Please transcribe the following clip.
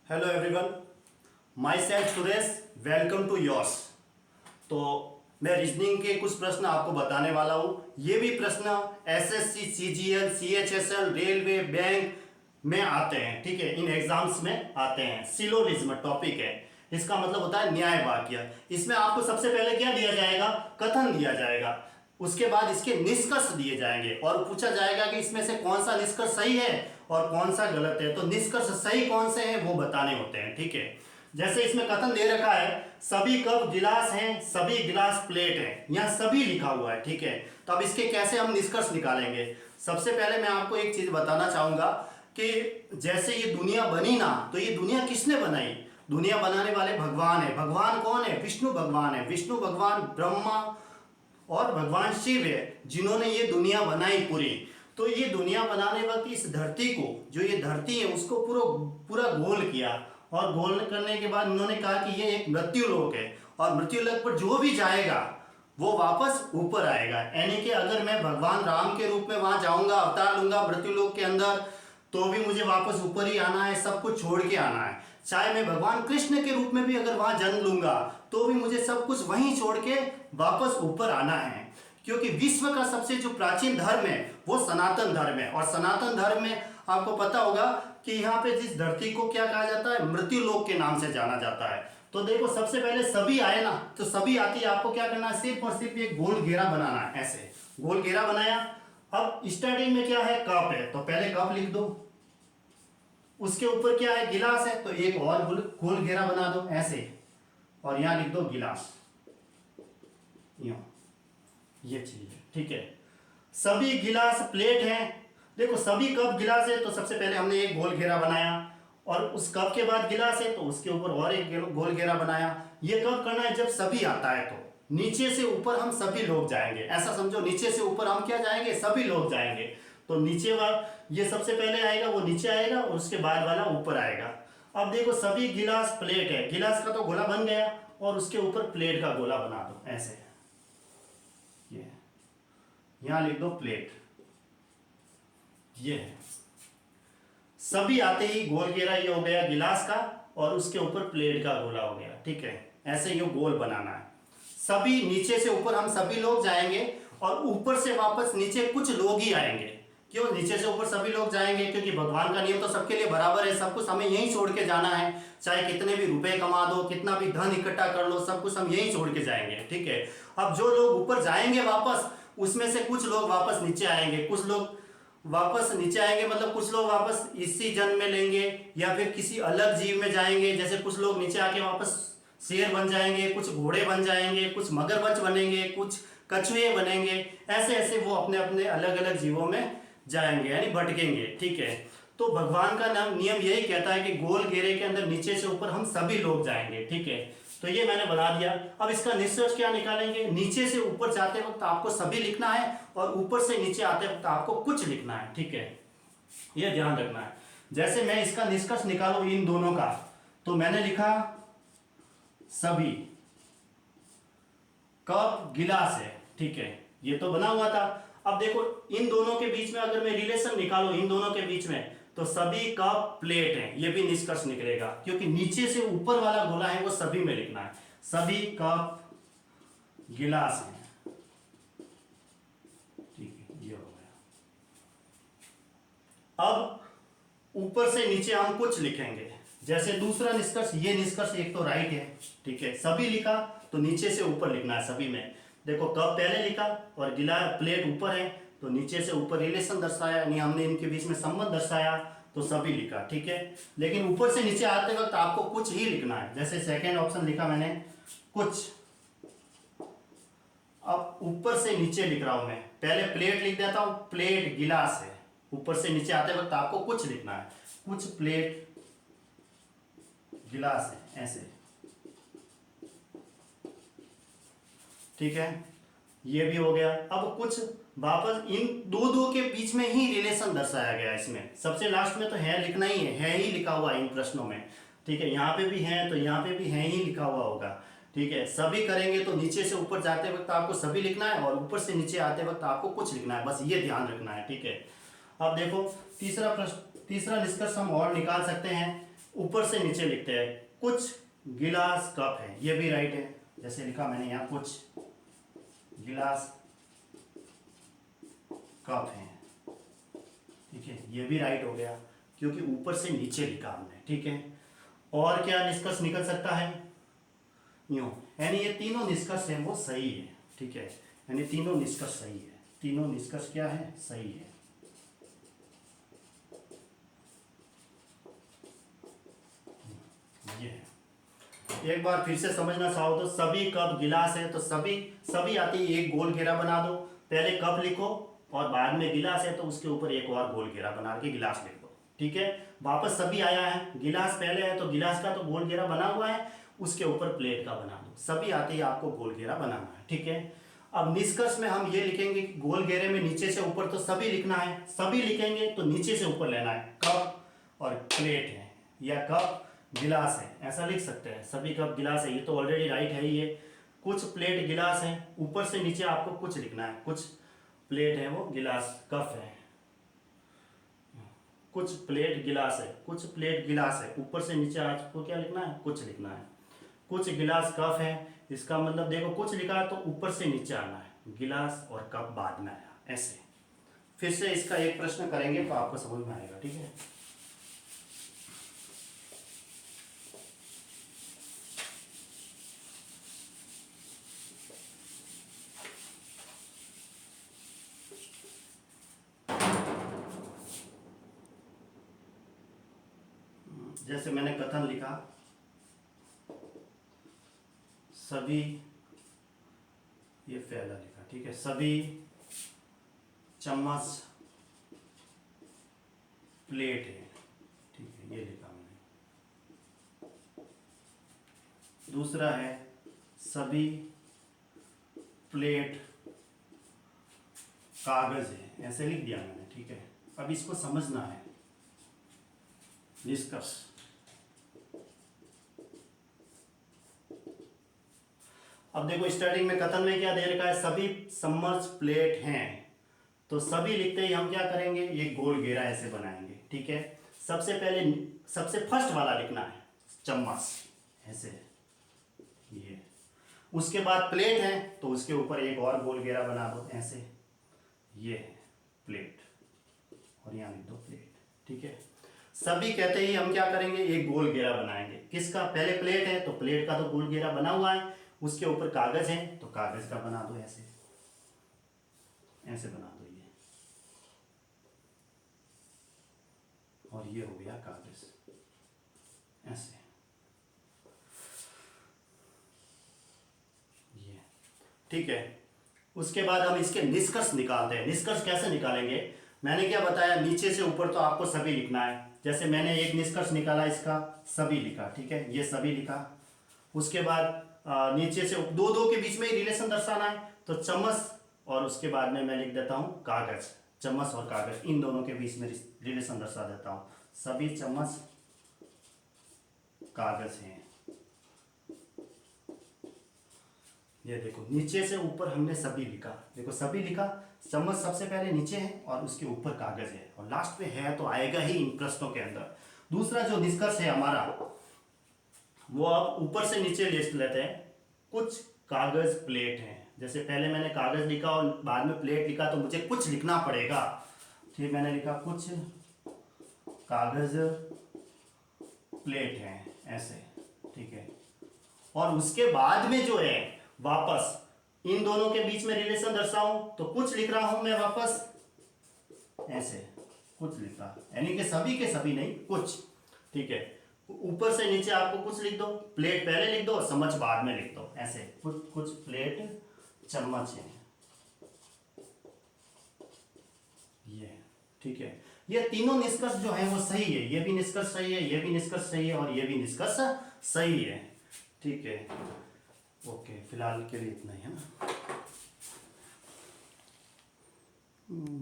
Hello everyone, myself Suresh, welcome to yours. तो मैं reasoning के कुछ प्रश्न आपको बताने वाला हूँ। ये भी प्रश्न SSC, CGL, CHSL, railway, bank में आते हैं। ठीक है, इन एग्जाम्स में आते हैं। सिलोजिज्म टॉपिक है, इसका मतलब होता है न्याय वाक्य। इसमें आपको सबसे पहले क्या दिया जाएगा? कथन दिया जाएगा। उसके बाद इसके निष्कर्ष दिए जाएंगे और पूछा जाएगा कि इसमें से कौन सा निष्कर्ष सही है और कौन सा गलत है। तो निष्कर्ष सही कौन से हैं वो बताने होते हैं। ठीक है, जैसे इसमें कथन दे रखा है, सभी कप गिलास हैं, सभी गिलास प्लेट हैं। यहाँ सभी लिखा हुआ है। ठीक है, तो अब इसके कैसे हम निष्कर्ष निकालेंगे? सबसे पहले मैं आपको एक चीज बताना चाहूंगा कि जैसे ये दुनिया बनी ना, तो ये दुनिया किसने बनाई? दुनिया बनाने वाले भगवान है। भगवान कौन है? विष्णु भगवान है। विष्णु भगवान ब्रह्मा और भगवान शिव है जिन्होंने ये दुनिया बनाई पूरी। तो ये दुनिया बनाने वक्त इस धरती को, जो ये धरती है, उसको पूरा गोल किया और गोल करने के बाद उन्होंने कहा कि ये एक मृत्यु लोक है और मृत्यु लोक पर जो भी जाएगा वो वापस ऊपर आएगा। यानी कि अगर मैं भगवान राम के रूप में वहां जाऊंगा, अवतार लूंगा मृत्यु लोक के अंदर, तो भी मुझे वापस ऊपर ही आना है, सब कुछ छोड़ के आना है। चाहे मैं भगवान कृष्ण के रूप में भी अगर वहां जन्म लूंगा तो भी मुझे सब कुछ वहीं छोड़ के वापस ऊपर आना है। क्योंकि विश्व का सबसे जो प्राचीन धर्म है वो सनातन धर्म है। और सनातन धर्म में आपको पता होगा कि यहाँ पे जिस धरती को क्या कहा जाता है? मृत्यु लोक के नाम से जाना जाता है। तो देखो, सबसे पहले सभी आए ना, तो सभी आती है, आपको क्या करना है? सिर्फ और सिर्फ एक गोल घेरा बनाना है। ऐसे गोल घेरा बनाया। अब स्टार्टिंग में क्या है? कप है, तो पहले कप लिख दो। उसके ऊपर क्या है? गिलास है, तो एक और गोल घेरा बना दो ऐसे, और यहां लिख दो गिलास। ये चीज है। ठीक है, सभी गिलास प्लेट हैं। देखो, सभी कप गिलास है, तो सबसे पहले हमने एक गोल घेरा बनाया और उस कप के बाद गिलास है तो उसके ऊपर और एक गोल घेरा बनाया। ये कब करना है? जब सभी आता है, तो नीचे से ऊपर हम सभी लोग जाएंगे। ऐसा समझो, नीचे से ऊपर हम क्या जाएंगे? सभी लोग जाएंगे। तो नीचे वाला ये सबसे पहले आएगा, वो नीचे आएगा और उसके बाद वाला ऊपर आएगा। अब देखो, सभी गिलास प्लेट है, गिलास का तो गोला बन गया और उसके ऊपर प्लेट का गोला बना दो ऐसे। ये यहां लिख दो प्लेट। ये है, सभी आते ही गोल घेरा ये हो गया गिलास का और उसके ऊपर प्लेट का गोला हो गया। ठीक है, ऐसे ये गोल बनाना है। सभी नीचे से ऊपर हम सभी लोग जाएंगे और ऊपर से वापस नीचे कुछ लोग ही आएंगे। क्यों नीचे से ऊपर सभी लोग जाएंगे? क्योंकि भगवान का नियम तो सबके लिए बराबर है, सब कुछ हमें यहीं छोड़ के जाना है। चाहे कितने भी रुपए कमा दो, कितना भी धन इकट्ठा कर लो, सब कुछ हम यहीं छोड़ के जाएंगे। ठीक है, अब जो लोग ऊपर जाएंगे वापस, उसमें से कुछ लोग वापस नीचे आएंगे, कुछ लोग वापस नीचे आएंगे, मतलब कुछ लोग वापस इसी जन्म में लेंगे या फिर किसी अलग जीव में जाएंगे। जैसे कुछ लोग नीचे आके वापस शेर बन जाएंगे, कुछ घोड़े बन जाएंगे, कुछ मगरमच्छ बनेंगे, कुछ कछुए बनेंगे। ऐसे ऐसे वो अपने अपने अलग अलग जीवों में जाएंगे, यानी भटकेंगे। ठीक है, तो भगवान का नियम यही कहता है कि गोल घेरे के अंदर नीचे से ऊपर हम सभी लोग जाएंगे। ठीक है, तो ये मैंने बना दिया। अब इसका निष्कर्ष क्या निकालेंगे? नीचे से ऊपर जाते वक्त आपको सभी लिखना है और ऊपर से नीचे आते वक्त आपको कुछ लिखना है। ठीक है, ये ध्यान रखना है। जैसे मैं इसका निष्कर्ष निकालूं इन दोनों का, तो मैंने लिखा सभी कप गिलास है। ठीक है, ये तो बना हुआ था। अब देखो, इन दोनों के बीच में अगर मैं रिलेशन निकालूं इन दोनों के बीच में, तो सभी कप प्लेट है, ये भी निष्कर्ष निकलेगा। क्योंकि नीचे से ऊपर वाला गोला है वो सभी में लिखना है। सभी कप गिलास है। ठीक है, ये हो गया। अब ऊपर से नीचे हम कुछ लिखेंगे। जैसे दूसरा निष्कर्ष, ये निष्कर्ष एक तो राइट है। ठीक है, सभी लिखा तो नीचे से ऊपर लिखना है सभी में। देखो, कप पहले लिखा और गिलास प्लेट ऊपर है, तो नीचे से ऊपर रिलेशन दर्शाया, यानी हमने इनके बीच में संबंध दर्शाया, तो सभी लिखा। ठीक है, लेकिन ऊपर से नीचे आते वक्त आपको कुछ ही लिखना है। जैसे सेकेंड ऑप्शन लिखा मैंने कुछ। अब ऊपर से नीचे लिख रहा हूं मैं, पहले प्लेट लिख देता हूं, प्लेट गिलास है। ऊपर से नीचे आते वक्त आपको कुछ लिखना है, कुछ प्लेट गिलास है ऐसे। ठीक है, ये भी हो गया। अब कुछ वापस इन दो दो के बीच में ही रिलेशन दर्शाया गया। इसमें सबसे लास्ट में तो है लिखना ही है ही लिखा हुआ इन प्रश्नों में। ठीक है, यहाँ पे भी है तो यहाँ पे भी है ही लिखा हुआ होगा। ठीक है, सभी करेंगे तो नीचे से ऊपर जाते वक्त आपको सभी लिखना है और ऊपर से नीचे आते वक्त आपको कुछ लिखना है, बस ये ध्यान रखना है। ठीक है, अब देखो तीसरा निष्कर्ष हम और निकाल सकते हैं। ऊपर से नीचे लिखते हैं, कुछ गिलास कप है, ये भी राइट है। जैसे लिखा मैंने यहाँ, कुछ गिलास कप है, ठीक है, ये भी राइट हो गया क्योंकि ऊपर से नीचे लिखा हमने, ठीक है। और क्या निष्कर्ष निकल सकता है, यूं, यानी ये तीनों निष्कर्ष है वो सही है, ठीक है, यानी तीनों निष्कर्ष सही है, तीनों निष्कर्ष क्या है, सही है। ये है। एक बार फिर से समझना चाहो तो सभी कप गिलास है, तो सभी आती है, एक गोल घेरा बना दो, पहले कप लिखो और बाद में गिलास है तो उसके ऊपर एक और गोल घेरा बना के गिलास लिख दो, ठीक है। वापस सभी आया है, गिलास पहले है तो गिलास का तो गोल घेरा बना हुआ है, उसके ऊपर प्लेट का बना दो, सभी आते ही आपको गोल घेरा बनाना है, ठीक है। अब निष्कर्ष में हम ये लिखेंगे कि गोल घेरे में नीचे से ऊपर तो सभी लिखना है, सभी लिखेंगे तो नीचे से ऊपर लेना है, कप और प्लेट है या कप गिलास है, ऐसा लिख सकते हैं। सभी कप गिलास है, ये तो ऑलरेडी राइट है ही है। कुछ प्लेट गिलास है, ऊपर से नीचे आपको कुछ लिखना है, कुछ प्लेट है वो गिलास कप है, कुछ प्लेट गिलास है, कुछ प्लेट गिलास है, ऊपर से नीचे आपको क्या लिखना है, कुछ लिखना है। कुछ गिलास कप है, इसका मतलब देखो कुछ लिखा है तो ऊपर से नीचे आना है, गिलास और कप बाद में आया, ऐसे। फिर से इसका एक प्रश्न करेंगे तो आपको समझ में आएगा, ठीक है। जैसे मैंने कथन लिखा, सभी, ये पहला लिखा, ठीक है, सभी चम्मच प्लेट है, ठीक है, ये लिखा मैंने। दूसरा है सभी प्लेट कागज है, ऐसे लिख दिया मैंने, ठीक है। अब इसको समझना है, निष्कर्ष। अब देखो स्टार्टिंग में कथन में क्या दे रखा है, सभी चम्मच प्लेट हैं, तो सभी लिखते ही हम क्या करेंगे, ये गोल घेरा ऐसे बनाएंगे, ठीक है। सबसे पहले सबसे फर्स्ट वाला लिखना है चम्मच, ऐसे, ये। उसके बाद प्लेट है तो उसके ऊपर एक और गोल घेरा बना दो, ऐसे, ये है प्लेट, और यहाँ लिख दो प्लेट, ठीक है। सभी कहते ही हम क्या करेंगे, एक गोल घेरा बनाएंगे, किसका, पहले प्लेट है तो प्लेट का तो गोल घेरा बना हुआ है, उसके ऊपर कागज है तो कागज का बना दो, ऐसे, ऐसे बना दो ये, और ये हो गया कागज, ऐसे, ये, ठीक है। उसके बाद हम इसके निष्कर्ष निकालते हैं। निष्कर्ष कैसे निकालेंगे, मैंने क्या बताया, नीचे से ऊपर तो आपको सभी लिखना है। जैसे मैंने एक निष्कर्ष निकाला, इसका सभी लिखा, ठीक है, ये सभी लिखा। उसके बाद नीचे से दो दो के बीच में ही रिलेशन दर्शाना है, तो चम्मच और उसके बाद में मैं लिख देता हूँ कागज, चम्मच और कागज, इन दोनों के बीच में रिलेशन दर्शा देता हूँ, सभी चम्मच कागज हैं। ये देखो नीचे से ऊपर हमने सभी लिखा, देखो सभी लिखा, चम्मच सबसे पहले नीचे है और उसके ऊपर कागज है, और लास्ट में है तो आएगा ही इन प्रश्नों के अंदर। दूसरा जो निष्कर्ष है हमारा, वो अब ऊपर से नीचे लिस्ट लेते हैं, कुछ कागज प्लेट हैं। जैसे पहले मैंने कागज लिखा और बाद में प्लेट लिखा, तो मुझे कुछ लिखना पड़ेगा, ठीक, मैंने लिखा कुछ कागज प्लेट हैं, ऐसे, ठीक है। और उसके बाद में जो है वापस इन दोनों के बीच में रिलेशन दर्शाऊं, तो कुछ लिख रहा हूं मैं वापस, ऐसे कुछ लिखा, यानी कि सभी के सभी नहीं, कुछ, ठीक है। ऊपर से नीचे आपको कुछ लिख दो, प्लेट पहले लिख दो और चम्मच बाद में लिख दो, ऐसे, कुछ कुछ प्लेट चम्मच है, ये, ठीक है। ये तीनों निष्कर्ष जो है वो सही है, ये भी निष्कर्ष सही है, ये भी निष्कर्ष सही है, और ये भी निष्कर्ष सही है, ठीक है। ओके, फिलहाल के लिए इतना ही है ना।